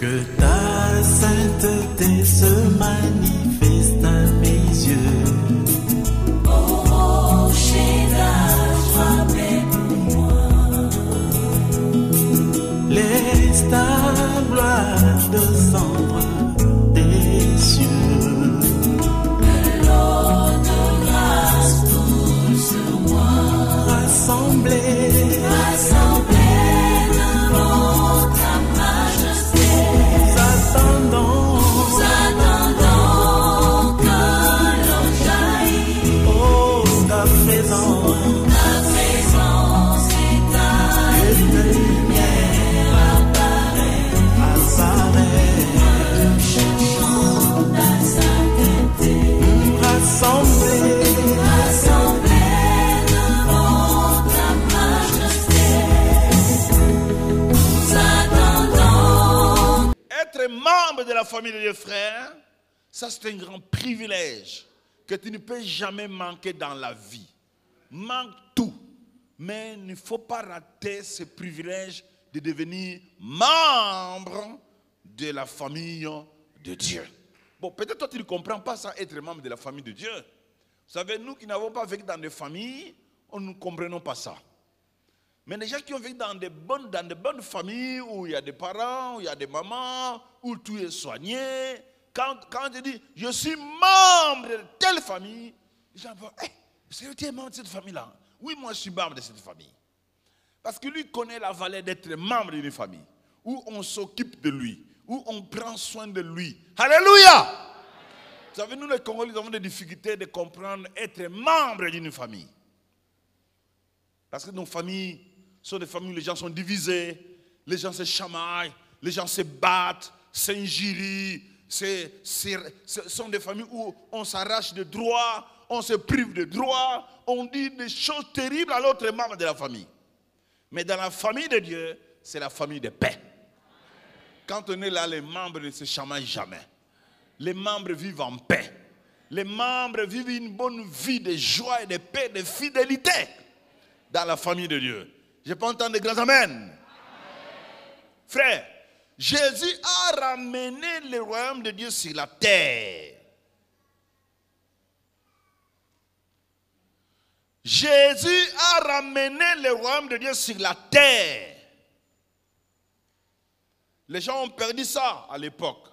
Que ta sainteté se manifeste à mes yeux. Oh, Shaddai, sois paix pour moi. Laisse ta gloire descendre des cieux. Que l'eau de grâce coule sur moi. Rassemblés, Rassemblés devant ta majesté. nous attendons que l'eau jaillisse. oh ta présence Et ta lumière apparaît. Nous cherchons ta sainteté. Rassemblés, Rassemblés devant ta majesté. Nous attendons. Être membre de la famille de Dieu, frère, ça c'est un grand privilège que tu ne peux jamais manquer dans la vie. Manque tout. Mais il ne faut pas rater ce privilège de devenir membre de la famille de Dieu. Bon, peut-être toi tu ne comprends pas ça, être membre de la famille de Dieu. Vous savez, nous qui n'avons pas vécu dans des familles, nous ne comprenons pas ça. Mais les gens qui ont vécu dans de bonnes familles, où il y a des parents, où il y a des mamans, où tout est soigné, quand je dis, je suis membre de telle famille, les gens vont, est-ce que tu es membre de cette famille-là? Oui, moi je suis membre de cette famille. Parce que lui connaît la valeur d'être membre d'une famille, où on s'occupe de lui, où on prend soin de lui. Alléluia! Vous savez, nous les Congolais, nous avons des difficultés de comprendre être membre d'une famille. Parce que nos familles sont des familles où les gens sont divisés, les gens se chamaillent, les gens se battent, s'injurient. Ce sont des familles où on s'arrache de droits, on se prive de droits, on dit des choses terribles à l'autre membre de la famille. Mais dans la famille de Dieu, c'est la famille de paix. Quand on est là, les membres ne se chamaillent jamais. Les membres vivent en paix. Les membres vivent une bonne vie de joie et de paix, de fidélité dans la famille de Dieu. Je peux entendre des grands amen. Frère, Jésus a ramené le royaume de Dieu sur la terre. Jésus a ramené le royaume de Dieu sur la terre. Les gens ont perdu ça à l'époque.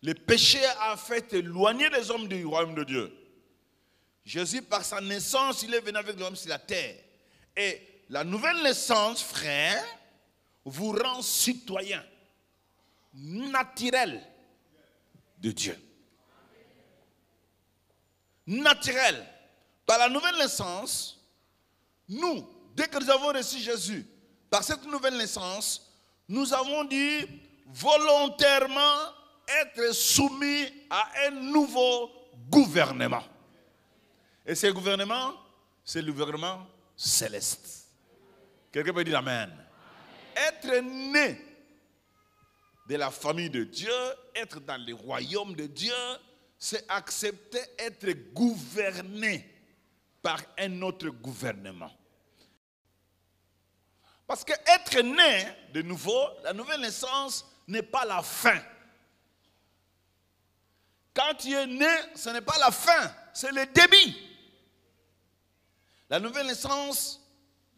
Le péché a fait éloigner les hommes du royaume de Dieu. Jésus, par sa naissance, il est venu avec l'homme sur la terre. Et la nouvelle naissance, frère, vous rend citoyen naturel de Dieu. Naturel. Par la nouvelle naissance, nous, dès que nous avons reçu Jésus, par cette nouvelle naissance, nous avons dû volontairement être soumis à un nouveau gouvernement. Et ce gouvernement, c'est le gouvernement céleste. Quelqu'un peut dire amen. Être né de la famille de Dieu, être dans le royaume de Dieu, c'est accepter être gouverné par un autre gouvernement. Parce que être né de nouveau, la nouvelle naissance n'est pas la fin. Quand tu es né, ce n'est pas la fin, c'est le début. La nouvelle naissance,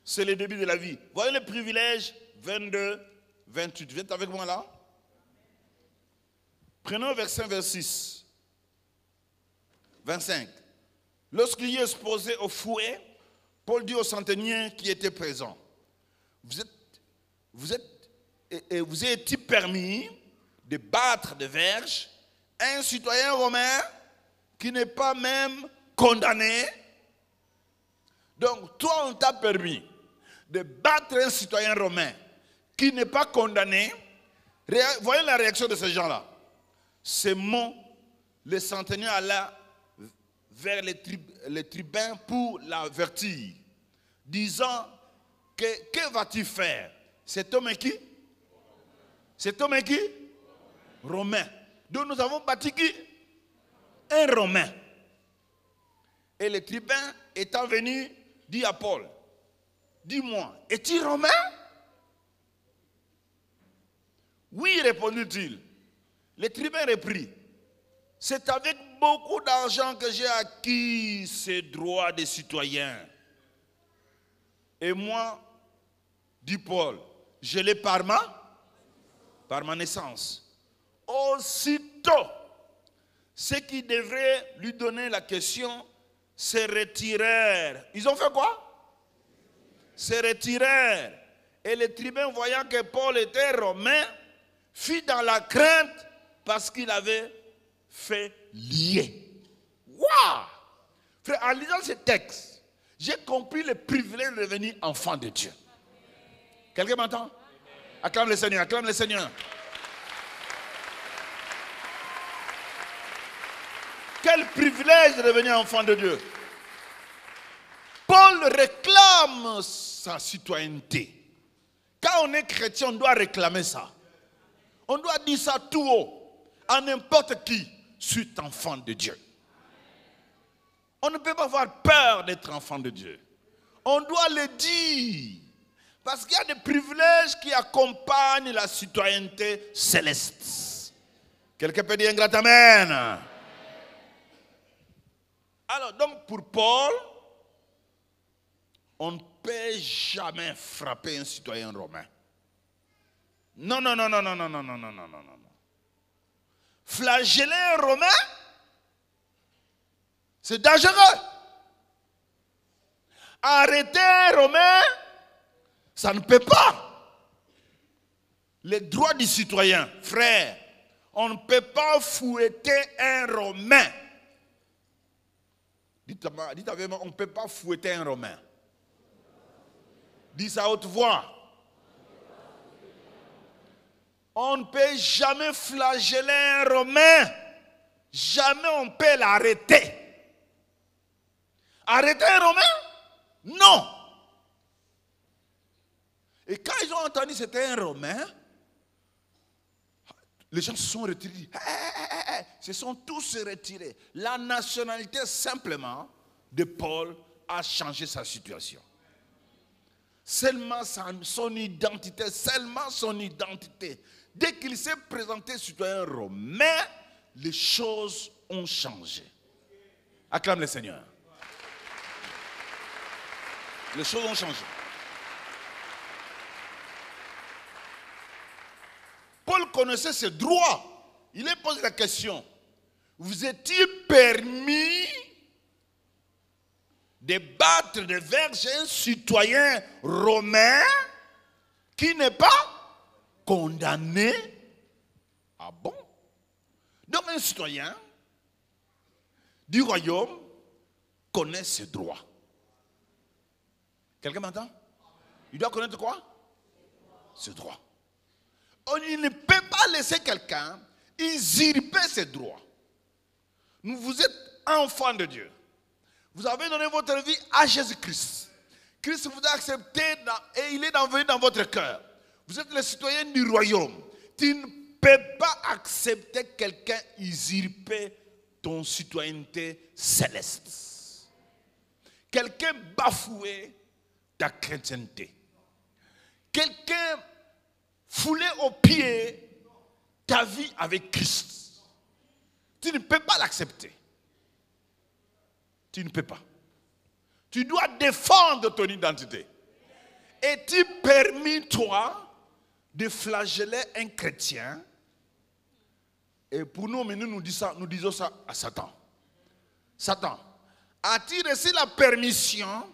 c'est le début de la vie. Voyez le privilège 22, 28. Viens avec moi là. Prenons verset 26. 25. Lorsqu'il est exposé au fouet, Paul dit au centenier qui était présent, vous est-il permis de battre de verge un citoyen romain qui n'est pas même condamné? Donc, toi, on t'a permis de battre un citoyen romain qui n'est pas condamné. Voyez la réaction de ces gens-là. Ces mots, le centenier alla vers les tribuns pour l'avertir, disant que vas-tu faire? Cet homme est qui? Cet homme est qui? Romain. Donc nous avons battu qui? Un Romain. Et le tribun étant venu, dit à Paul, dis-moi, es-tu Romain? Oui, répondit-il. Le tribun reprit. C'est avec beaucoup d'argent que j'ai acquis ces droits de citoyen. Et moi, dit Paul, je l'ai par ma naissance. Aussitôt, ceux qui devraient lui donner la question se retirèrent. Ils ont fait quoi? Se retirèrent. Et le tribun, voyant que Paul était romain, fit dans la crainte parce qu'il avait fait lier. Waouh! Frère, en lisant ce texte, j'ai compris le privilège de devenir enfant de Dieu. Quelqu'un m'entend? Acclame le Seigneur, acclame le Seigneur. Quel privilège de devenir enfant de Dieu. Paul réclame sa citoyenneté. Quand on est chrétien, on doit réclamer ça. On doit dire ça tout haut, à n'importe qui. Je suis enfant de Dieu. On ne peut pas avoir peur d'être enfant de Dieu. On doit le dire. Parce qu'il y a des privilèges qui accompagnent la citoyenneté céleste. Quelqu'un peut dire un grand amen. Alors, donc, pour Paul, on ne peut jamais frapper un citoyen romain. Non. Flageller un romain, c'est dangereux. Arrêter un romain, ça ne peut pas. Les droits du citoyen, frère, on ne peut pas fouetter un romain. Dites avec moi, on ne peut pas fouetter un romain. Dis à haute voix. On ne peut jamais flageller un romain. Jamais on peut l'arrêter. Arrêter un romain? Non. Et quand ils ont entendu que c'était un romain, les gens se sont retirés. Se sont tous retirés. La nationalité simplement de Paul a changé sa situation. Seulement son identité, Dès qu'il s'est présenté citoyen romain, les choses ont changé. Acclame le Seigneur. Les choses ont changé. Paul connaissait ses droits. Il a posé la question. Vous est-il permis de battre de verge un citoyen romain qui n'est pas condamné? Ah bon? Donc un citoyen du royaume connaît ses droits. Quelqu'un m'entend? Il doit connaître quoi? Ses droits. On ne peut pas laisser quelqu'un usurper ses droits. Vous êtes enfant de Dieu. Vous avez donné votre vie à Jésus-Christ. Christ vous a accepté et il est envoyé dans votre cœur. Vous êtes le citoyen du royaume. Tu ne peux pas accepter quelqu'un usurper ton citoyenneté céleste. Quelqu'un bafouer ta chrétienté. Quelqu'un fouler aux pieds ta vie avec Christ. Tu ne peux pas l'accepter. Tu ne peux pas. Tu dois défendre ton identité. Es-tu permis, toi, de flageller un chrétien? Et pour nous, nous disons ça à Satan. Satan, as-tu reçu la permission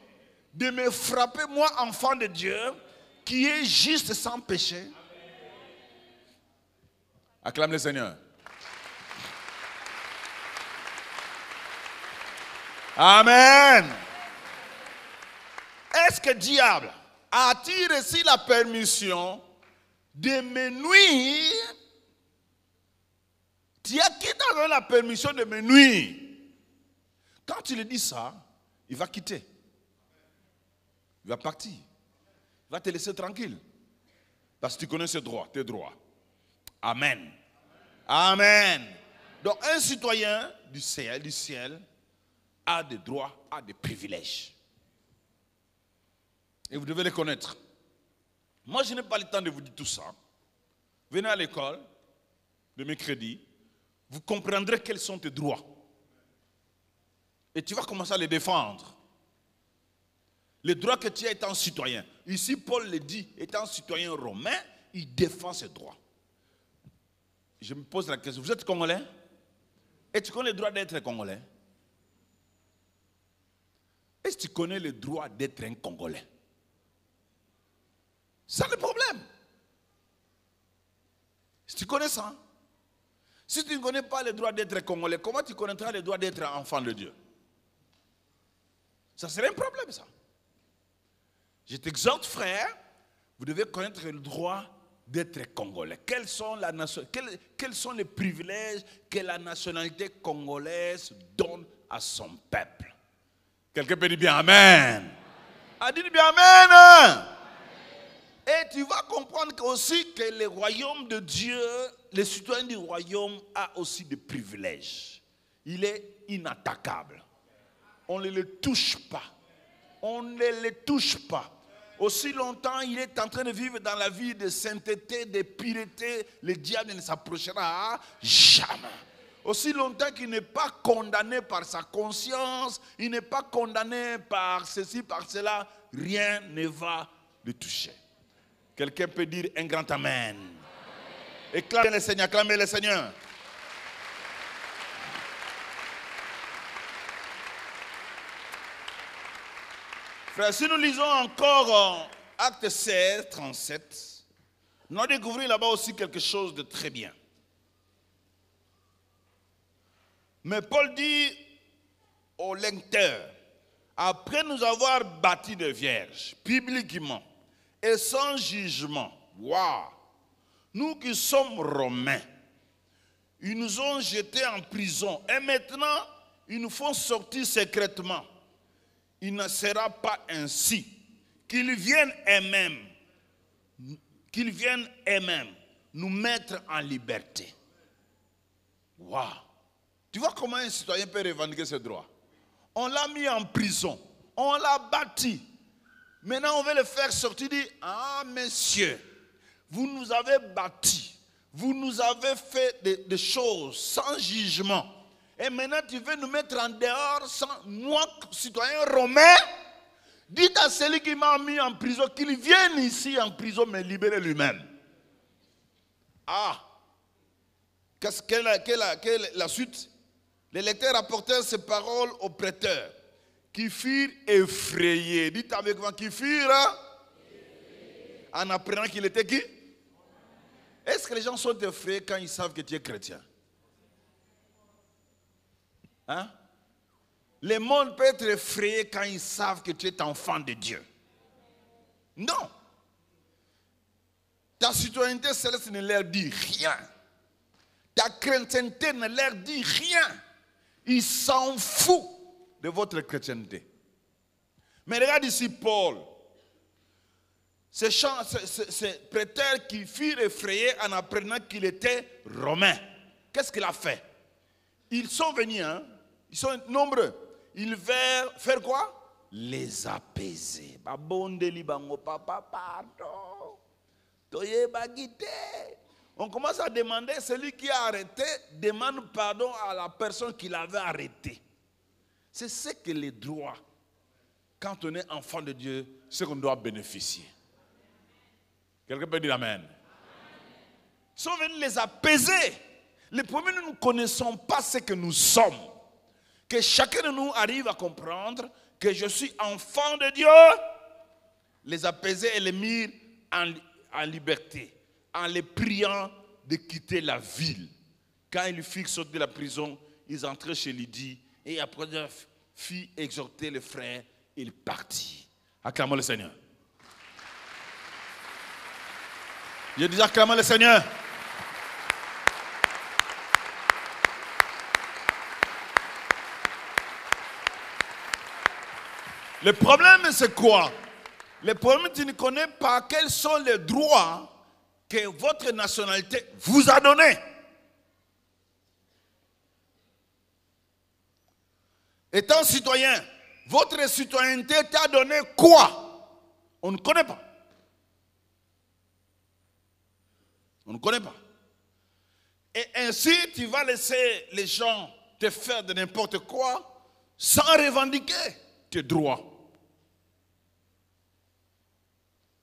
de me frapper, moi, enfant de Dieu, qui est juste sans péché? Acclame le Seigneur. Amen. Est-ce que diable a-t-il reçu la permission de me nuire? Tu as qui t'a donné la permission de me nuire? Quand tu lui dis ça, il va quitter. Il va partir. Il va te laisser tranquille. Parce que tu connais ses droits, tes droits. Amen. Amen. Donc un citoyen du ciel a des droits, a des privilèges. Et vous devez les connaître. Moi, je n'ai pas le temps de vous dire tout ça. venez à l'école le mercredi, vous comprendrez quels sont tes droits. Et tu vas commencer à les défendre. Les droits que tu as étant citoyen. Ici, Paul le dit, étant citoyen romain, il défend ses droits. Je me pose la question, vous êtes Congolais? Et tu connais le droit d'être Congolais? Est-ce que tu connais le droit d'être un Congolais? C'est le problème. Si tu connais ça, si tu ne connais pas le droit d'être Congolais, comment tu connaîtras le droit d'être enfant de Dieu? Ça serait un problème, ça. Je t'exhorte, frère, vous devez connaître le droit d'être Congolais. Quels sont les privilèges que la nationalité congolaise donne à son peuple? Quelqu'un peut dire bien Amen. A dit bien Amen. Et tu vas comprendre aussi que le royaume de Dieu, les citoyens du royaume a aussi des privilèges. Il est inattaquable. On ne le touche pas. On ne le touche pas. Aussi longtemps il est en train de vivre dans la vie de sainteté, de pureté, le diable ne s'approchera jamais. Aussi longtemps qu'il n'est pas condamné par sa conscience, il n'est pas condamné par ceci, par cela, rien ne va le toucher. Quelqu'un peut dire un grand Amen. Acclamez le Seigneur, acclamez le Seigneur. Frère, si nous lisons encore Acte 16, 37, nous allons découvrir là-bas aussi quelque chose de très bien. Mais Paul dit aux lecteurs, après nous avoir bâti des vierges, publiquement et sans jugement, waouh, nous qui sommes romains, ils nous ont jetés en prison et maintenant ils nous font sortir secrètement. Il ne sera pas ainsi qu'ils viennent eux-mêmes nous mettre en liberté. Waouh! Tu vois comment un citoyen peut revendiquer ses droits? On l'a mis en prison, on l'a bâti. Maintenant on veut le faire sortir, dit, ah messieurs, vous nous avez bâti, vous nous avez fait des choses sans jugement. Et maintenant, tu veux nous mettre en dehors sans moi, citoyen romain? Dites à celui qui m'a mis en prison qu'il vienne ici en prison me libérer lui-même. Ah! Quelle est la suite? Les lecteurs apportèrent ces paroles aux prêteurs qui furent effrayés. Dites avec moi, qui furent en apprenant qu'il était qui? Est-ce que les gens sont effrayés quand ils savent que tu es chrétien? Hein? Le monde peut être effrayé quand ils savent que tu es enfant de Dieu. Non. Ta citoyenneté céleste ne leur dit rien. Ta chrétienté ne leur dit rien. Ils s'en foutent de votre chrétienté. Mais regarde ici Paul. Ces prêteurs qui furent effrayés en apprenant qu'il était romain. Qu'est-ce qu'il a fait? Ils sont venus, hein? Ils sont nombreux. Ils veulent faire quoi? Les apaiser. On commence à demander, celui qui a arrêté demande pardon à la personne qui l'avait arrêté. C'est ce que les droits, quand on est enfant de Dieu, c'est qu'on doit bénéficier. Quelqu'un peut dire Amen. Ils sont venus les apaiser. Les premiers, nous ne connaissons pas ce que nous sommes. Que chacun de nous arrive à comprendre que je suis enfant de Dieu. Les apaiser et les mettre en liberté. En les priant de quitter la ville. Quand ils furent sortis de la prison, ils entraient chez Lydie. Et après leur fit exhorter les frères, il partit. Acclamons le Seigneur. Je dis acclamons le Seigneur. Le problème, c'est quoi? Le problème, tu ne connais pas quels sont les droits que votre nationalité vous a donnés. Étant citoyen, votre citoyenneté t'a donné quoi? On ne connaît pas. On ne connaît pas. Et ainsi, tu vas laisser les gens te faire de n'importe quoi sans revendiquer tes droits.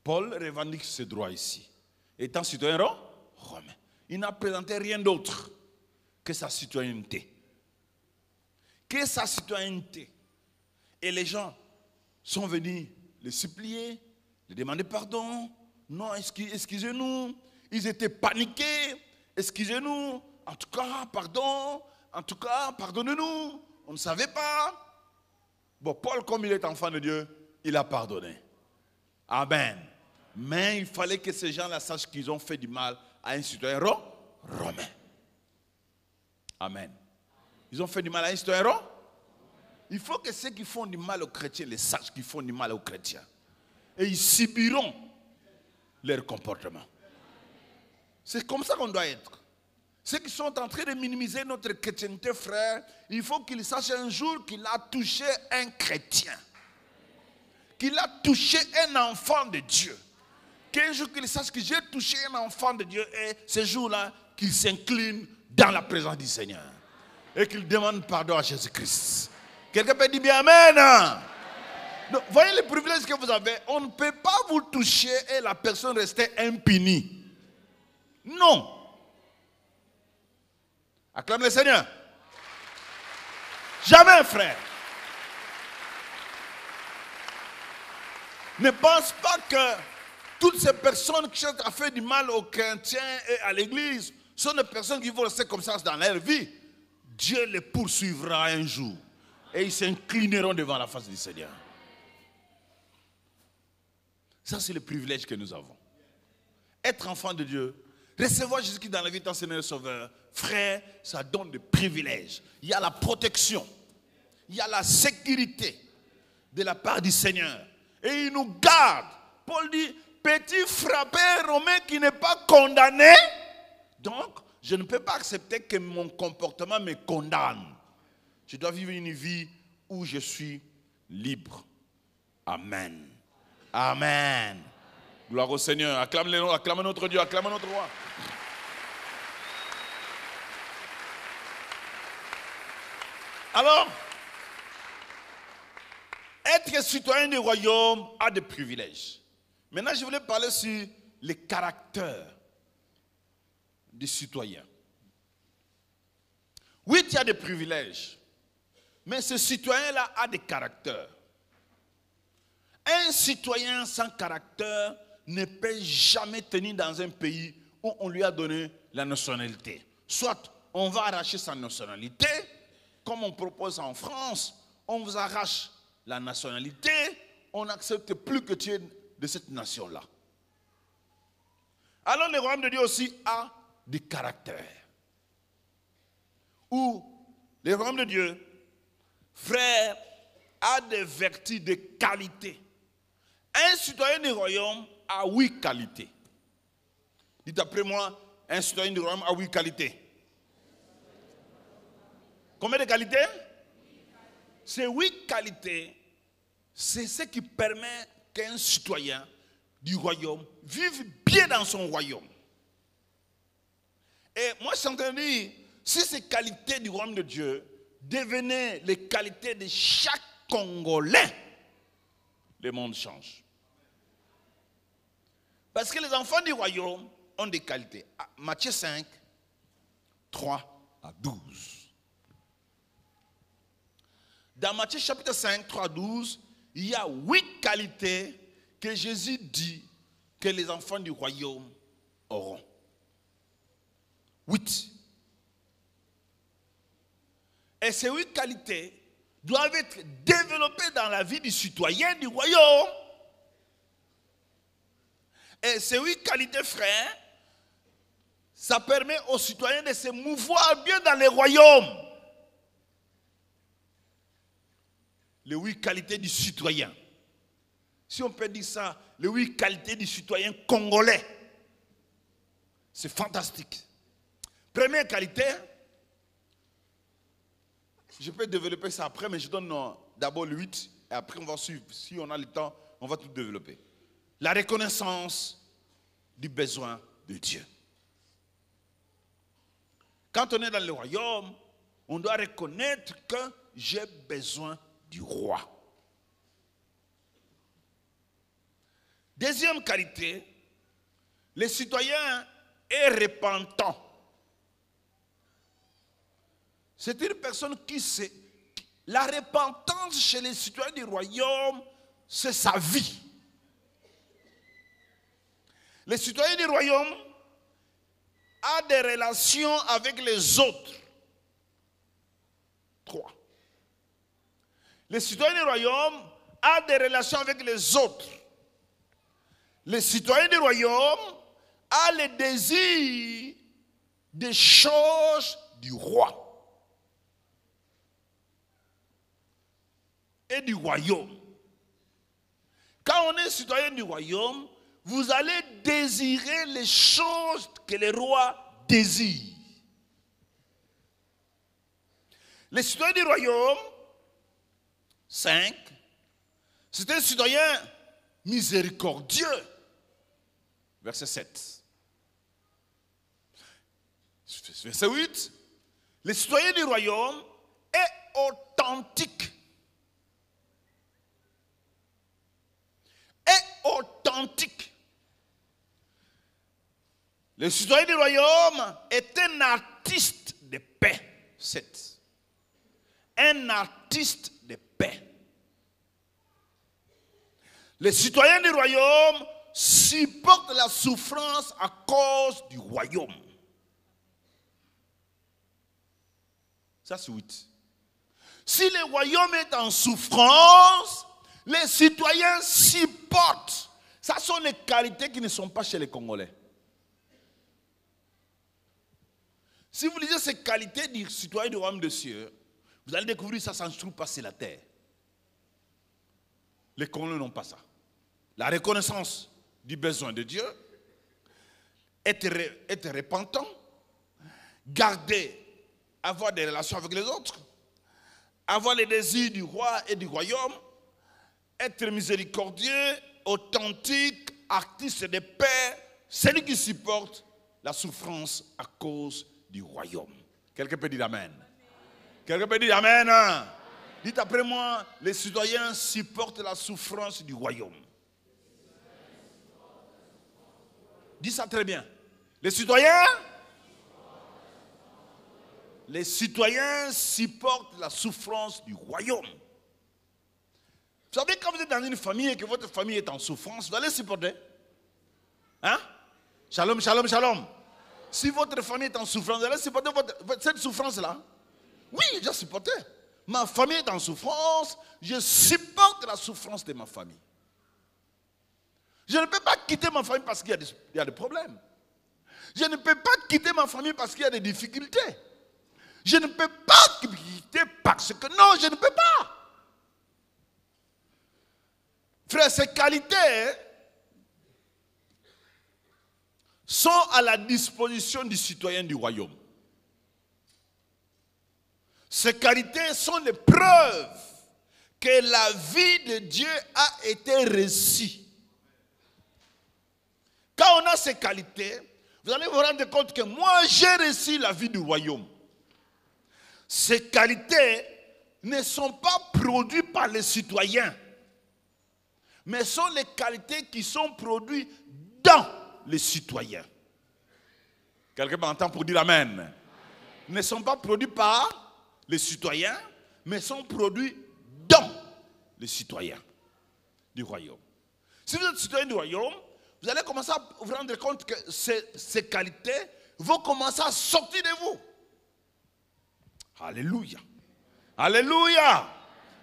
Paul revendique ses droits ici. Étant citoyen romain, il n'a présenté rien d'autre que sa citoyenneté. Que sa citoyenneté. Et les gens sont venus le supplier, lui demander pardon. Non, excusez-nous. Ils étaient paniqués. Excusez-nous. En tout cas, pardon. En tout cas, pardonnez-nous. On ne savait pas. Bon, Paul, comme il est enfant de Dieu, il a pardonné. Amen. Mais il fallait que ces gens-là sachent qu'ils ont fait du mal à un citoyen romain. Amen. Ils ont fait du mal à un citoyen romain. Il faut que ceux qui font du mal aux chrétiens les sachent qu'ils font du mal aux chrétiens. Et ils subiront leur comportement. C'est comme ça qu'on doit être. Ceux qui sont en train de minimiser notre chrétienté, frère, il faut qu'ils sachent un jour qu'il a touché un chrétien. Qu'il a touché un enfant de Dieu. Qu'un jour qu'il sache que j'ai touché un enfant de Dieu et ce jour-là, qu'il s'incline dans la présence du Seigneur. Et qu'il demande pardon à Jésus-Christ. Quelqu'un peut dire bien Amen. Donc, voyez les privilèges que vous avez. On ne peut pas vous toucher et la personne rester impunie. Non. Acclame le Seigneur. Jamais, frère. Ne pense pas que toutes ces personnes qui cherchent à faire du mal aux chrétiens et à l'église sont des personnes qui vont rester comme ça dans leur vie. Dieu les poursuivra un jour. Et ils s'inclineront devant la face du Seigneur. Ça, c'est le privilège que nous avons. Être enfant de Dieu, recevoir Jésus-Christ dans la vie de ton Seigneur et Sauveur, frère, ça donne des privilèges. Il y a la protection. Il y a la sécurité de la part du Seigneur. Et il nous garde. Paul dit, petit frappé romain qui n'est pas condamné. Donc, je ne peux pas accepter que mon comportement me condamne. Je dois vivre une vie où je suis libre. Amen. Amen. Gloire au Seigneur. Acclame notre Dieu, acclame notre roi. Alors, être citoyen du royaume a des privilèges. Maintenant, je voulais parler sur les caractères des citoyens. Oui, il y a des privilèges, mais ce citoyen-là a des caractères. Un citoyen sans caractère ne peut jamais tenir dans un pays où on lui a donné la nationalité. Soit on va arracher sa nationalité, comme on propose en France, on vous arrache la nationalité, on n'accepte plus que tu es de cette nation-là. Alors le royaume de Dieu aussi a des caractères. Où le royaume de Dieu, frère, a des vertus, des qualités. Un citoyen du royaume a 8 qualités. Dites après moi, un citoyen du royaume a 8 qualités. Combien de qualités? Ces 8 qualités, c'est ce qui permet qu'un citoyen du royaume vive bien dans son royaume. Et moi, je suis en train de dire, si ces qualités du royaume de Dieu devenaient les qualités de chaque Congolais, le monde change. Parce que les enfants du royaume ont des qualités. Matthieu 5, 3 à 12. Dans Matthieu chapitre 5, 3 à 12, il y a 8 qualités que Jésus dit que les enfants du royaume auront. 8. Et ces 8 qualités doivent être développées dans la vie du citoyen du royaume. Et ces 8 qualités, frères, ça permet aux citoyens de se mouvoir bien dans les royaumes. Les 8 qualités du citoyen. Si on peut dire ça, les 8 qualités du citoyen congolais. C'est fantastique. Première qualité, je peux développer ça après, mais je donne d'abord le 8, et après on va suivre. Si on a le temps, on va tout développer. La reconnaissance du besoin de Dieu. Quand on est dans le royaume, on doit reconnaître que j'ai besoin du roi. Deuxième qualité, le citoyen est repentant. C'est une personne qui sait. La repentance chez les citoyens du royaume, c'est sa vie. Les citoyens du royaume ont des relations avec les autres. 3. Les citoyens du royaume ont des relations avec les autres. Les citoyens du royaume ont le désir des choses du roi et du royaume. Quand on est citoyen du royaume, vous allez désirer les choses que le roi désire. Les citoyens du royaume, 5, c'est un citoyen miséricordieux. Verset 7. Verset 8. Le citoyen du royaume est authentique. Authentique. Le citoyen du royaume est un artiste de paix. 7. Un artiste de paix. Les citoyens du royaume supportent la souffrance à cause du royaume. Ça, c'est 8. Si le royaume est en souffrance, les citoyens supportent. Ça sont les qualités qui ne sont pas chez les Congolais. Si vous lisez ces qualités du citoyen du royaume de cieux, vous allez découvrir que ça ne se trouve pas sur la terre. Les Congolais n'ont pas ça. La reconnaissance du besoin de Dieu, être repentant, avoir des relations avec les autres, avoir les désirs du roi et du royaume, être miséricordieux, authentique, artiste de paix, celui qui supporte la souffrance à cause du royaume. Quelqu'un peut dire amen. Quelqu'un peut dire amen. Dites après moi, les citoyens supportent la souffrance du royaume. Dis ça très bien. Les citoyens supportent la souffrance du royaume. Vous savez, quand vous êtes dans une famille et que votre famille est en souffrance, vous allez supporter. Hein? Shalom, shalom, shalom. Si votre famille est en souffrance, vous allez supporter cette souffrance-là. Oui, j'ai supporté. Ma famille est en souffrance, je supporte la souffrance de ma famille. Je ne peux pas quitter ma famille parce qu'il y a des problèmes. Je ne peux pas quitter ma famille parce qu'il y a des difficultés. Je ne peux pas quitter parce que non, je ne peux pas. Frère, ces qualités sont à la disposition du citoyen du royaume. Ces qualités sont les preuves que la vie de Dieu a été reçue. Quand on a ces qualités, vous allez vous rendre compte que moi, j'ai reçu la vie du royaume. Ces qualités ne sont pas produites par les citoyens, mais sont les qualités qui sont produites dans les citoyens. Quelqu'un m'entend pour dire amen. Ne sont pas produits par les citoyens, mais sont produits dans les citoyens du royaume. Si vous êtes citoyen du royaume, vous allez commencer à vous rendre compte que ces qualités vont commencer à sortir de vous. Alléluia. Alléluia.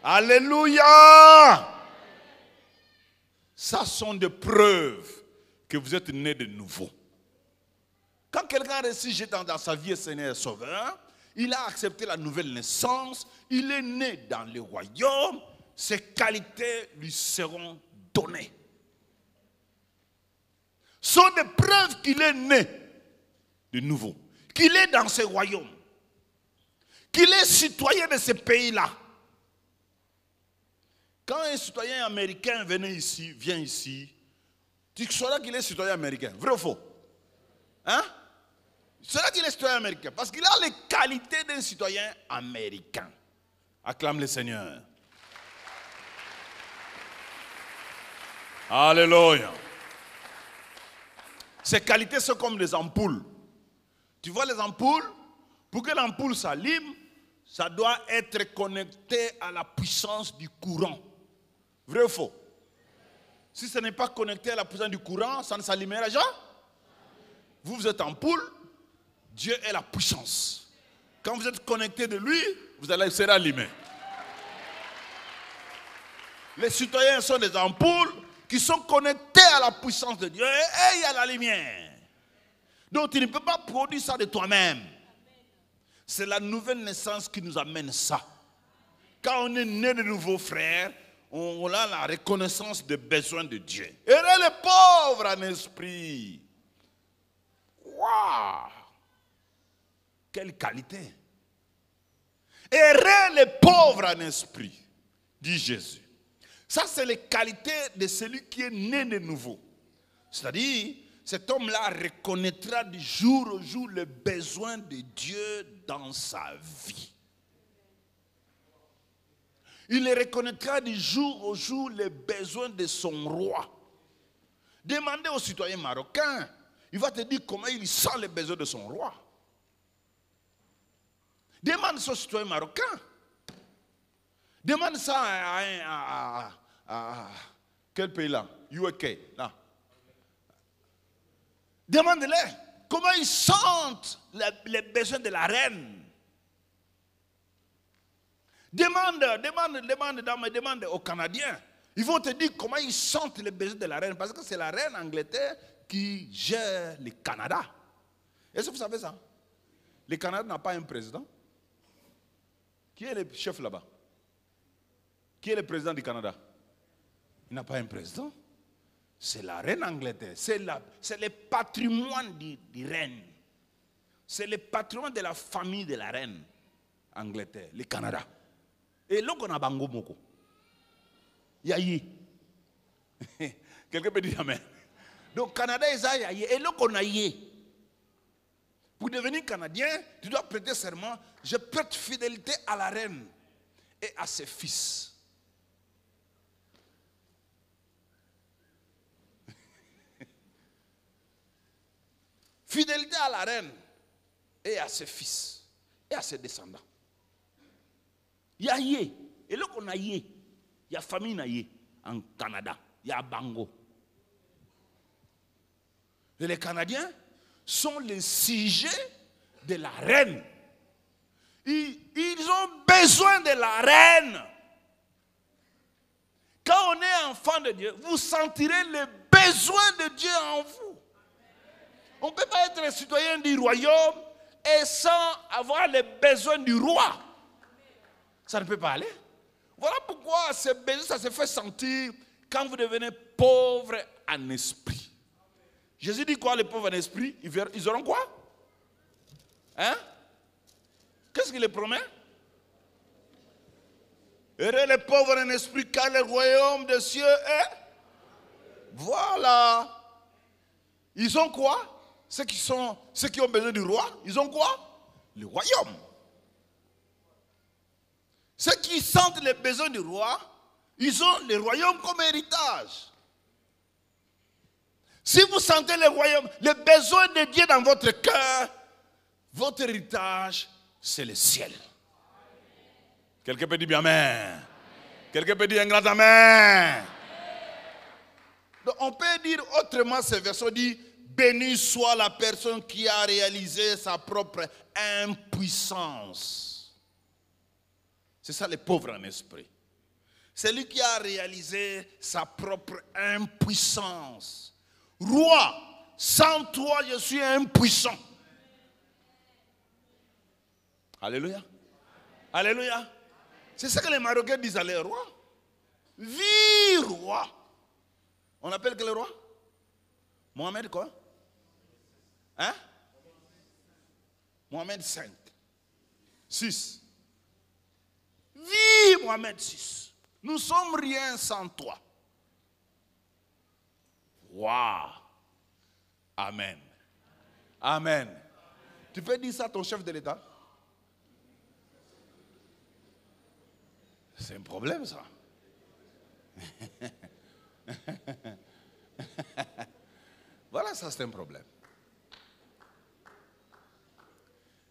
Alléluia. Ça sont des preuves que vous êtes né de nouveau. Quand quelqu'un a reçu Jésus dans sa vie Seigneur et Sauveur, il a accepté la nouvelle naissance, il est né dans le royaume, ses qualités lui seront données. Ce sont des preuves qu'il est né de nouveau, qu'il est dans ce royaume, qu'il est citoyen de ce pays-là. Quand un citoyen américain vient ici, tu sauras qu'il est citoyen américain. Vrai ou faux? Hein? Cela dit les citoyens américains, parce qu'il a les qualités d'un citoyen américain. Acclame le Seigneur. Alléluia. Ces qualités sont comme des ampoules. Tu vois les ampoules? Pour que l'ampoule s'allume, ça doit être connecté à la puissance du courant. Vrai ou faux? Si ce n'est pas connecté à la puissance du courant, ça ne s'allumera jamais. Vous êtes ampoule, Dieu est la puissance. Quand vous êtes connecté de lui, vous allez serez allumé. Les citoyens sont des ampoules qui sont connectés à la puissance de Dieu et il y a la lumière. Donc tu ne peux pas produire ça de toi-même. C'est la nouvelle naissance qui nous amène ça. Quand on est né de nouveau, frère, on a la reconnaissance des besoins de Dieu. Et les pauvres en esprit. Waouh! Quelle qualité! Errez les pauvres en esprit, dit Jésus. Ça, c'est les qualités de celui qui est né de nouveau. C'est-à-dire, cet homme-là reconnaîtra du jour au jour les besoins de Dieu dans sa vie. Il reconnaîtra du jour au jour les besoins de son roi. Demandez aux citoyens marocains, il va te dire comment il sent les besoins de son roi. Demande ça aux citoyens marocains. Demande ça à quel pays là? UK, là. Demande-les comment ils sentent les besoins de la reine. Demande aux Canadiens. Ils vont te dire comment ils sentent les besoins de la reine. Parce que c'est la reine Angleterre qui gère le Canada. Est-ce que vous savez ça? Le Canada n'a pas un président. Qui est le chef là-bas? Qui est le président du Canada? Il n'a pas un président. C'est la reine Angleterre. C'est le patrimoine du reine. C'est le patrimoine de la famille de la reine Angleterre, le Canada. Et là, on a Bango Moko. Yayi. Quelqu'un peut dire Amen. Donc, Canada, ils ont Yayi. Et là, on a Yayi. Pour devenir Canadien, tu dois prêter serment. Je prête fidélité à la reine et à ses fils. Fidélité à la reine et à ses fils et à ses descendants. Il y a Yé. Et là qu'on a Yé, il y a famille Yé en Canada. Il y a Bango. Et les Canadiens sont les sujets de la reine. Ils ont besoin de la reine. Quand on est enfant de Dieu, vous sentirez le besoin de Dieu en vous. On ne peut pas être citoyen du royaume et sans avoir les besoins du roi. Ça ne peut pas aller. Voilà pourquoi ces besoins, ça se fait sentir quand vous devenez pauvre en esprit. Jésus dit quoi, les pauvres en esprit? Ils auront quoi? Hein? Qu'est-ce qu'il les promet? Heureux les pauvres en esprit, car le royaume des cieux est. Voilà. Ils ont quoi? Ceux qui ont besoin du roi, ils ont quoi? Le royaume. Ceux qui sentent les besoins du roi, ils ont le royaume comme héritage. Si vous sentez le royaume, les besoins de Dieu dans votre cœur, votre héritage, c'est le ciel. Quelqu'un peut dire bien amen. Quelqu'un peut dire un grand amen. Donc on peut dire autrement ce verset dit, béni soit la personne qui a réalisé sa propre impuissance. C'est ça les pauvres en esprit. C'est lui qui a réalisé sa propre impuissance. Roi, sans toi je suis impuissant. Alléluia. Alléluia. C'est ça que les Marocains disent à leur roi. Vie roi. On appelle quel roi? Mohamed quoi? Hein? Mohamed 5. 6. Vie Mohamed 6. Nous sommes rien sans toi. Waouh. Amen. Amen. Tu peux dire ça à ton chef de l'État? C'est un problème, ça. Voilà, ça c'est un problème.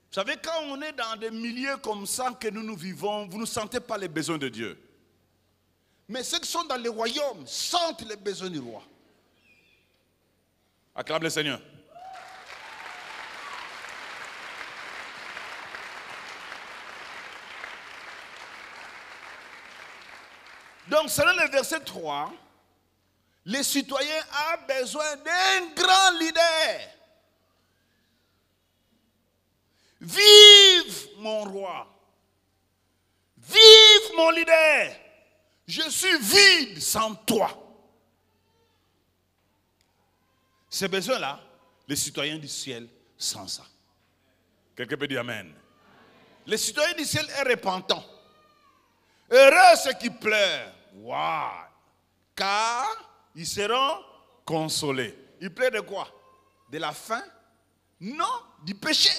Vous savez, quand on est dans des milieux comme ça que nous vivons, vous ne sentez pas les besoins de Dieu. Mais ceux qui sont dans les royaumes sentent les besoins du roi. Acclame le Seigneur. Donc, selon le verset 3, les citoyens ont besoin d'un grand leader. Vive mon roi. Vive mon leader. Je suis vide sans toi. Ces besoins-là, les citoyens du ciel sentent ça. Quelqu'un peut dire Amen. Les citoyens du ciel sont repentants. Heureux ceux qui pleurent. Wow. Car ils seront consolés. Ils pleurent de quoi? De la faim? Non, du péché.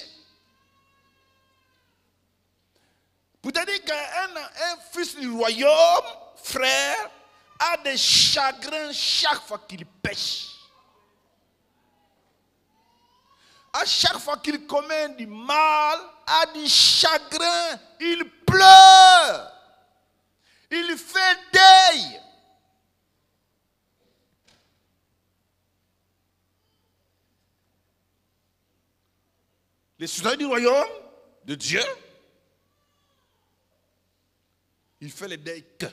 Pour te dire qu'un fils du royaume, frère, a des chagrins chaque fois qu'il pêche. À chaque fois qu'il commet du mal, a du chagrin, il pleure. Il fait deuil. Les citoyens du royaume de Dieu, il fait le deuil que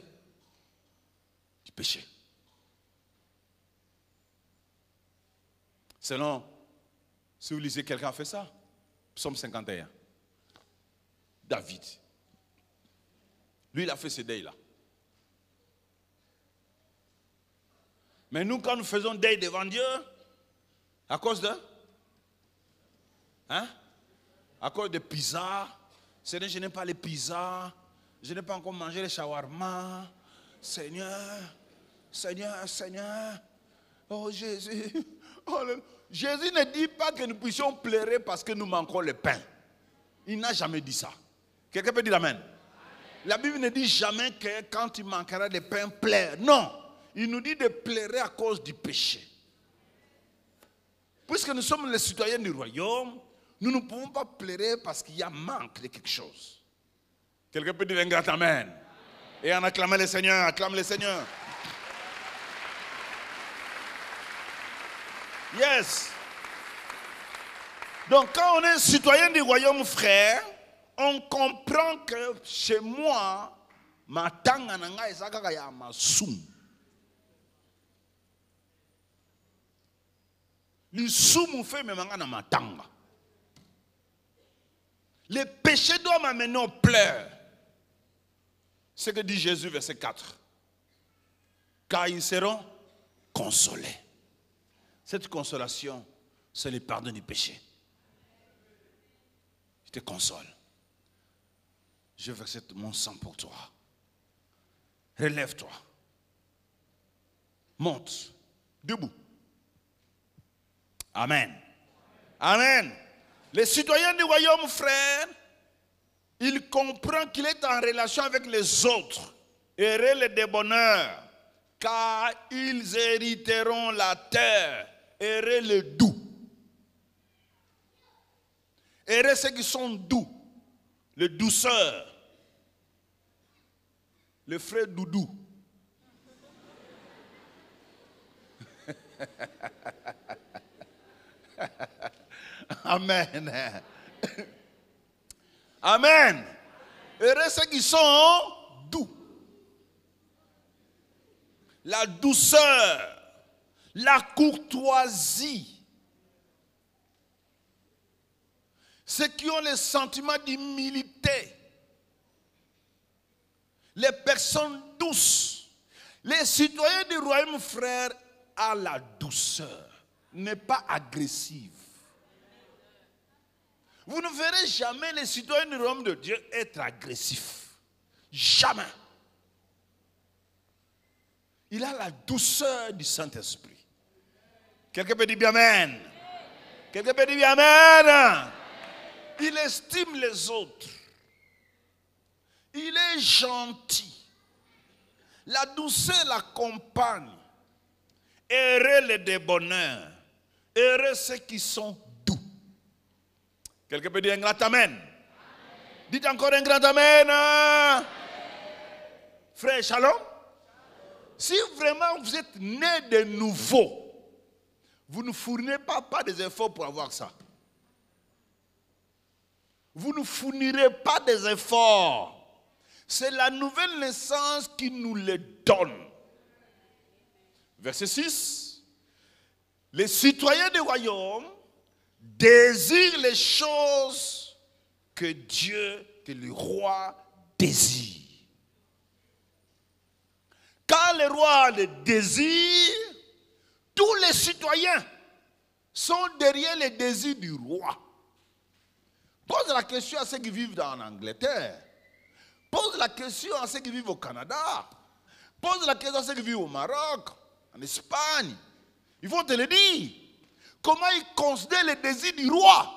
du péché. Selon, si vous lisez, quelqu'un a fait ça. Psaume 51. David. Lui, il a fait ce deuil-là. Mais nous, quand nous faisons deuil devant Dieu, à cause de... Hein? À cause de pizza. Seigneur, je n'aime pas les pizzas. Je n'ai pas encore mangé les shawarma. Seigneur, Seigneur, Seigneur. Oh Jésus. Oh, Jésus ne dit pas que nous puissions pleurer parce que nous manquons le pain. Il n'a jamais dit ça. Quelqu'un peut dire Amen? La Bible ne dit jamais que quand tu manqueras de pain, pleure. Non. Il nous dit de pleurer à cause du péché. Puisque nous sommes les citoyens du royaume, nous ne pouvons pas pleurer parce qu'il y a manque de quelque chose. Quelqu'un peut dire un grand Amen. Et en acclamant le Seigneur, acclame le Seigneur. Yes. Donc quand on est citoyen du royaume, frère, on comprend que chez moi, ma tanga nanga ezaka ya masum. Le soum fait me manga na matanga. Le péché doit m'amener au pleurs. C'est ce que dit Jésus, verset 4. Car ils seront consolés. Cette consolation, c'est le pardon du péché. Je te console. Je verse mon sang pour toi. Relève-toi. Monte. Debout. Amen. Amen. Les citoyens du royaume, frère, il comprend qu'il est en relation avec les autres. Heureux les débonneurs, car ils hériteront la terre. Heureux les doux. Heureux ceux qui sont doux. Les douceurs. Le frère Doudou. Amen. Amen. Heureux ceux qui sont doux. La douceur, la courtoisie. Ceux qui ont le sentiment d'humilité. Les personnes douces. Les citoyens du royaume, frère, à la douceur. N'est pas agressive. Vous ne verrez jamais les citoyens du royaume de Dieu être agressifs. Jamais. Il a la douceur du Saint-Esprit. Quelqu'un peut dire bien Amen. Quelqu'un peut dire bien Amen. Il estime les autres. Il est gentil. La douceur l'accompagne. Heureux les débonneurs. Heureux ceux qui sont doux. Quelqu'un peut dire un grand amen. Dites encore un grand amen. Frère, shalom. Si vraiment vous êtes né de nouveau, vous ne fournirez pas des efforts pour avoir ça. Vous ne fournirez pas des efforts. C'est la nouvelle naissance qui nous les donne. Verset 6. Les citoyens du royaume désirent les choses que le roi désire. Quand le roi le désire, tous les citoyens sont derrière les désirs du roi. Pose la question à ceux qui vivent en Angleterre. Pose la question à ceux qui vivent au Canada. Pose la question à ceux qui vivent au Maroc, en Espagne. Ils vont te le dire. Comment ils considèrent les désirs du roi.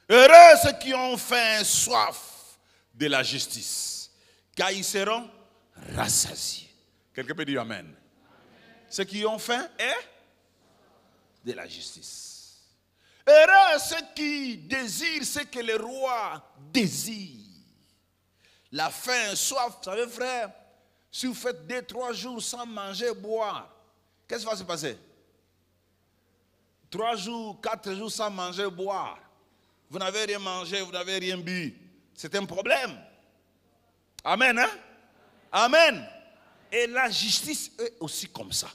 Heureux ceux qui ont faim et soif de la justice, car ils seront rassasiés. Quelqu'un peut dire amen. Ceux qui ont faim et de la justice. Heureux ceux qui désirent ce que le roi désire. La faim et soif, vous savez frère, si vous faites 2-3 jours sans manger et boire, qu'est-ce qui va se passer? 3 jours, 4 jours sans manger et boire. Vous n'avez rien mangé, vous n'avez rien bu. C'est un problème. Amen, hein? Amen. Et la justice est aussi comme ça.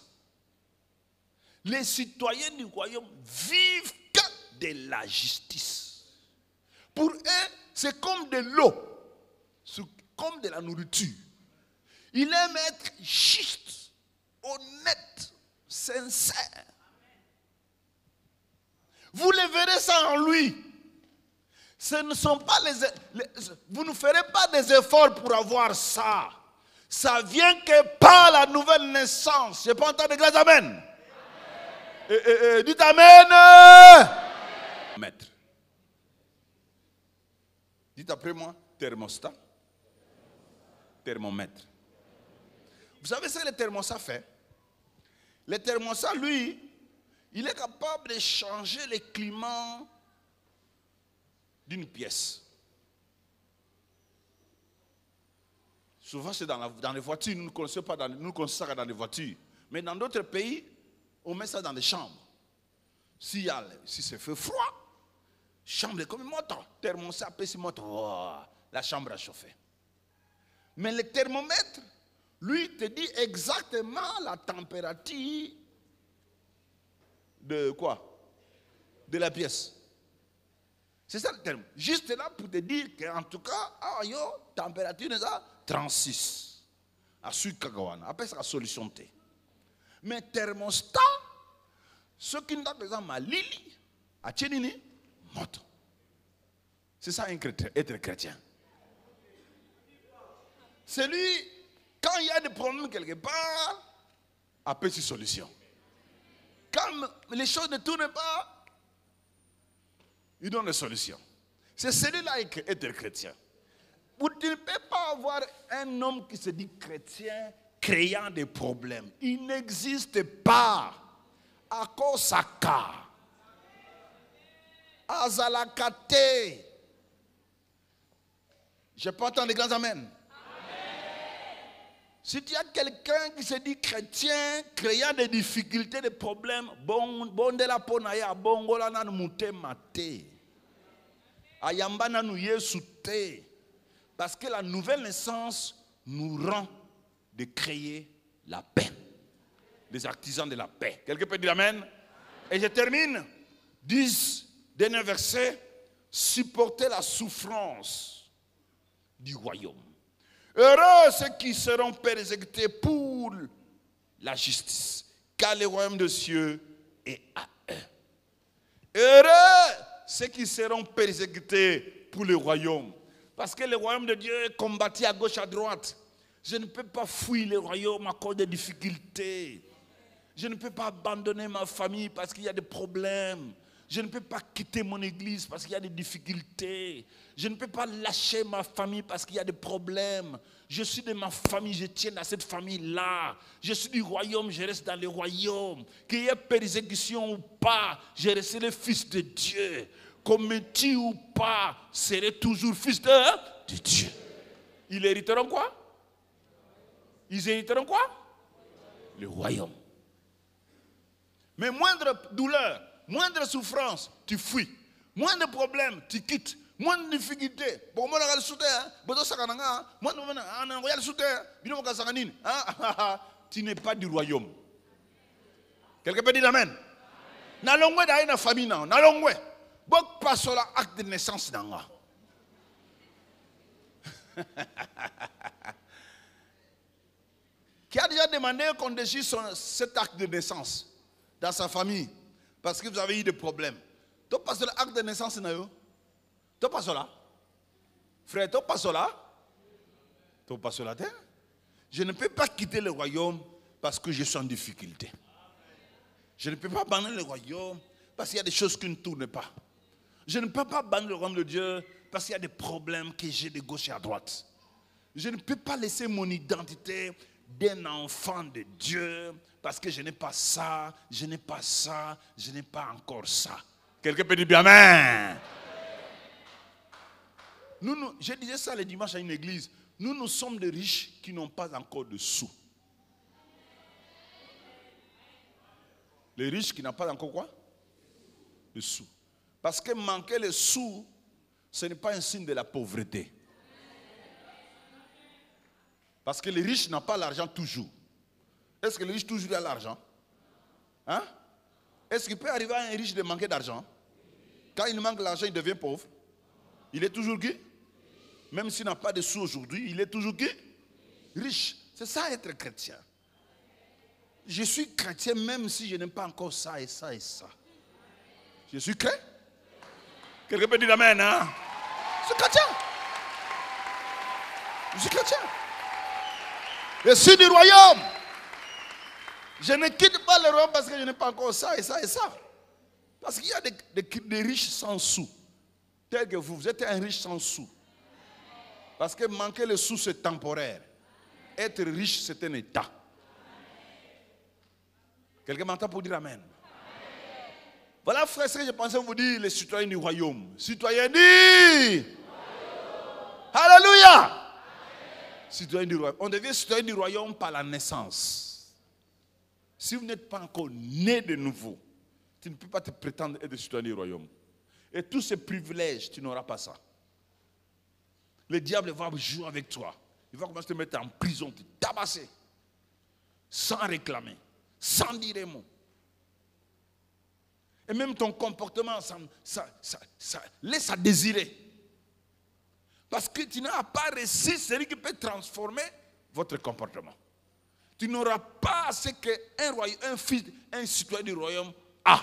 Les citoyens du royaume vivent que de la justice. Pour eux, c'est comme de l'eau, comme de la nourriture. Il aime être juste, honnête, sincère. Vous le verrez ça en lui. Ce ne sont pas vous ne ferez pas des efforts pour avoir ça. Ça vient que par la nouvelle naissance. Je peux entendre des grâces amen. Dites amen. Maître. Dites après moi, thermostat. Thermomètre. Vous savez ce que le thermostat fait? Le thermostat, lui, il est capable de changer le climat d'une pièce. Souvent c'est dans les voitures, nous ne connaissons pas, nous connaissons ça dans les voitures. Mais dans d'autres pays, on met ça dans les chambres. Si c'est fait froid, chambre est comme une moto. Thermostat peut se monter, la chambre a chauffé. Mais le thermomètre, lui, te dit exactement la température de quoi? De la pièce. C'est ça le terme. Juste là pour te dire qu'en tout cas, température est à 36. À Sud-Kagawana. Après, c'est la solution T. Mais thermostat, ce qui nous a besoin, ma lili, à Tchénini, moto. C'est ça être chrétien. C'est lui, quand il y a des problèmes quelque part, après c'est solution. Quand les choses ne tournent pas, il donne des solutions. C'est celui-là être chrétien. Vous ne pouvez pas avoir un homme qui se dit chrétien créant des problèmes. Il n'existe pas. Akosaka. Azalakate. Je peux entendre les grands amen. Si tu as quelqu'un qui se dit chrétien, créant des difficultés, des problèmes, bon de la ponaya, bon gola nan mute mate. Ayamba nan yesute. Parce que la nouvelle naissance nous rend de créer la paix. Les artisans de la paix. Quelqu'un peut dire amen? Et je termine. 10, dernier verset. Supporter la souffrance du royaume. Heureux ceux qui seront persécutés pour la justice, car le royaume des cieux est à eux. Heureux ceux qui seront persécutés pour le royaume, parce que le royaume de Dieu est combattu à gauche, à droite. Je ne peux pas fuir le royaume à cause des difficultés. Je ne peux pas abandonner ma famille parce qu'il y a des problèmes. Je ne peux pas quitter mon église parce qu'il y a des difficultés. Je ne peux pas lâcher ma famille parce qu'il y a des problèmes. Je suis de ma famille, je tiens à cette famille-là. Je suis du royaume, je reste dans le royaume. Qu'il y ait persécution ou pas, je reste le fils de Dieu. Qu'on me tue ou pas, je serai toujours fils de Dieu. Ils hériteront quoi? Ils hériteront quoi? Le royaume. Mais moindre douleur, moindre souffrance, tu fuis. Moindre problème, tu quittes. Moindre difficulté. Tu n'es pas du royaume. Quelqu'un peut dire amen? N'allons-nous dans une famille, n'allons-nous. Bok pas sur l'acte de naissance d'anga. Qui a déjà demandé qu'on déchire cet acte de naissance dans sa famille parce que vous avez eu des problèmes. Tu passes l'acte de naissance, tu passes là. Frère, tu passes là. Tu passes là. Je ne peux pas quitter le royaume parce que je suis en difficulté. Je ne peux pas abandonner le royaume parce qu'il y a des choses qui ne tournent pas. Je ne peux pas abandonner le royaume de Dieu parce qu'il y a des problèmes que j'ai de gauche et à droite. Je ne peux pas laisser mon identité d'un enfant de Dieu parce que je n'ai pas ça, je n'ai pas ça, je n'ai pas encore ça. Quelqu'un peut dire bien amen. Je disais ça le dimanche à une église. Nous sommes des riches qui n'ont pas encore de sous. Les riches qui n'ont pas encore quoi? De sous. Parce que manquer les sous, ce n'est pas un signe de la pauvreté. Parce que les riches n'ont pas l'argent toujours. Est-ce que les riches toujours ont l'argent? Hein? Est-ce qu'il peut arriver à un riche de manquer d'argent? Quand il manque l'argent, il devient pauvre. Il est toujours qui? Même s'il n'a pas de sous aujourd'hui, il est toujours qui? Riche. C'est ça être chrétien. Je suis chrétien même si je n'ai pas encore ça et ça et ça. Je suis chrétien. Quelqu'un peut dire amen, hein? Je suis chrétien. Je suis chrétien. Je suis du royaume. Je ne quitte pas le royaume parce que je n'ai pas encore ça et ça et ça. Parce qu'il y a des riches sans sous. Tel que vous êtes un riche sans sous. Parce que manquer le sous, c'est temporaire. Être riche, c'est un état. Quelqu'un m'entend pour dire amen? Voilà, frère, ce que je pensais vous dire, les citoyens du royaume. Citoyens du Alléluia! Citoyens du royaume. On devient citoyen du royaume par la naissance. Si vous n'êtes pas encore né de nouveau, tu ne peux pas te prétendre être citoyen du royaume. Et tous ces privilèges, tu n'auras pas ça. Le diable va jouer avec toi. Il va commencer à te mettre en prison, te tabasser. Sans réclamer, sans dire un mot. Et même ton comportement, ça laisse à désirer. Parce que tu n'as pas reçu celui qui peut transformer votre comportement. Tu n'auras pas ce qu'un citoyen du royaume a.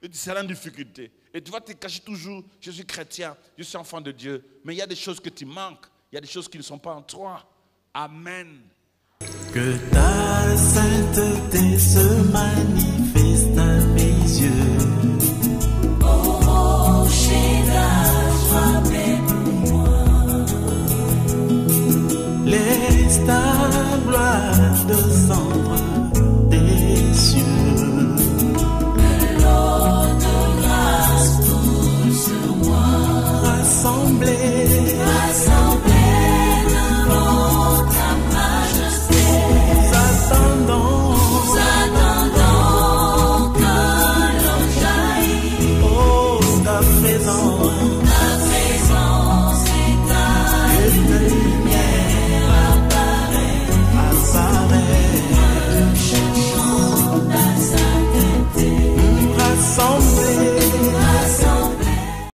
Et tu seras en difficulté. Et tu vas te cacher toujours, je suis chrétien, je suis enfant de Dieu. Mais il y a des choses que tu manques. Il y a des choses qui ne sont pas en toi. Amen. Que ta sainteté se manifeste à mes yeux.